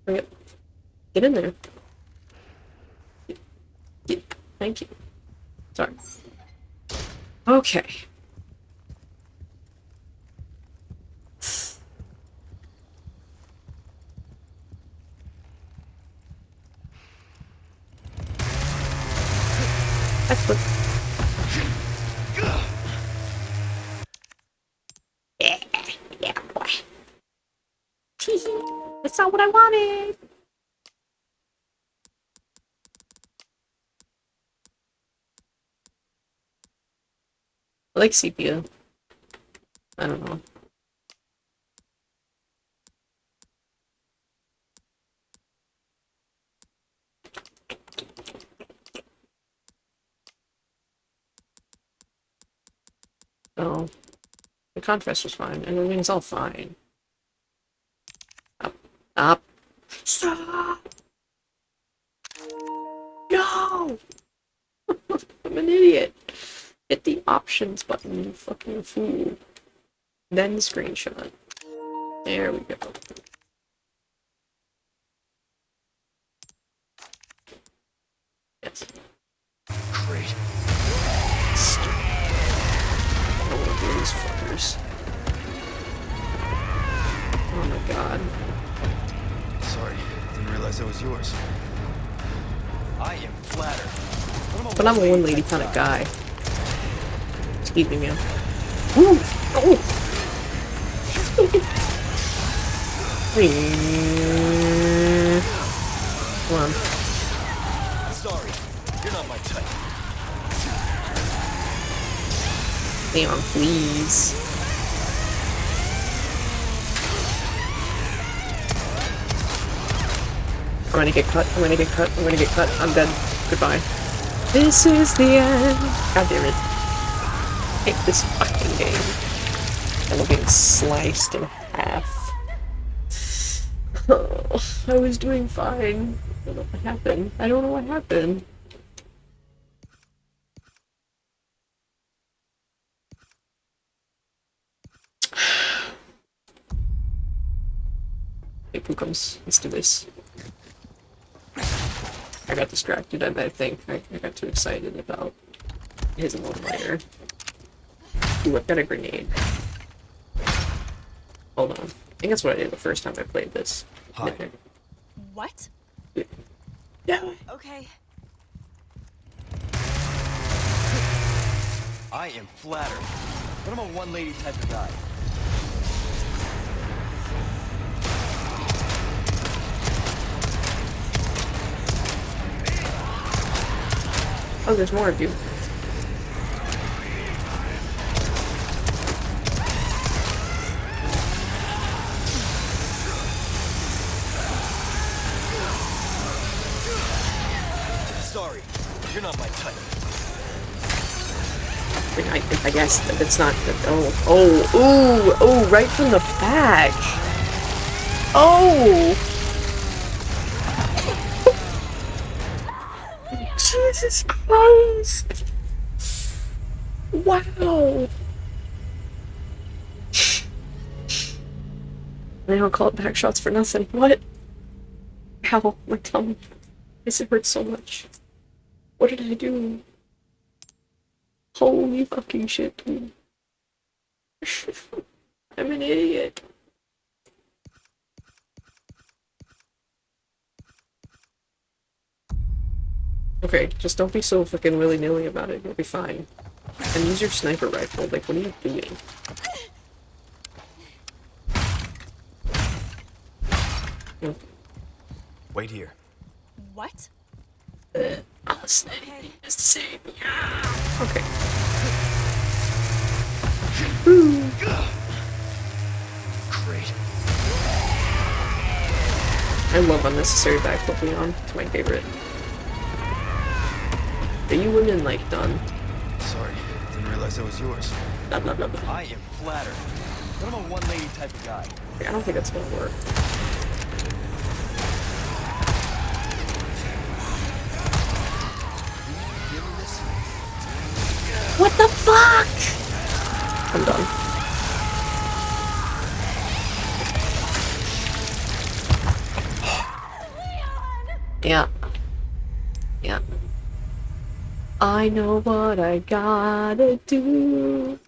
Hurry up. Get in there. Thank you. Sorry. Okay. Backflip. Yeah, yeah, boy. That's not what I wanted. I like sepia. I don't know. Oh, the contrast was fine. Everything's all fine. Up, up. Stop! No! I'm an idiot. Hit the options button, you fucking fool. Then screenshot. There we go. Yes. Great. I want to do these fuckers. Oh my god. Sorry, didn't realize that was yours. I am flattered. But I'm a one lady kind of guy. Excuse me, man. Ooh! Oh! Come on. Sorry, you're not my type. Leon, please. I'm gonna get cut. I'm gonna get cut. I'm gonna get cut. I'm dead. Goodbye. This is the end. God damn it. I hate this fucking game. And I'm getting sliced in half. Oh, I was doing fine. I don't know what happened. I don't know what happened. Hey, who comes? Let's do this. I got distracted, I think. I got too excited about his one-liner. Ooh, I've got a grenade. Hold on. I think that's what I did the first time I played this. Hi. What? Yeah. Okay. I am flattered. But I'm a one-lady type of guy. Oh, there's more of you. Sorry, you're not my type. I guess that's not. Oh, right from the back. Oh! Jesus Christ! Wow! They don't call it back shots for nothing. What? Ow, my tummy. This hurts so much. What did I do? Holy fucking shit, dude. I'm an idiot. Okay, just don't be so fucking willy-nilly about it. You'll be fine. And use your sniper rifle. Like, what are you doing? Wait here. What? I'll listen to anything he has to say. Yeah. Okay. Great. I love unnecessary backflip Leon. It's my favorite. Are you women like done? Sorry, didn't realize that was yours. Blah, blah, blah, blah. I am flattered. But I'm a one-lady type of guy. I don't think that's gonna work. What the fuck? I'm done. Yeah. Yeah. I know what I gotta do.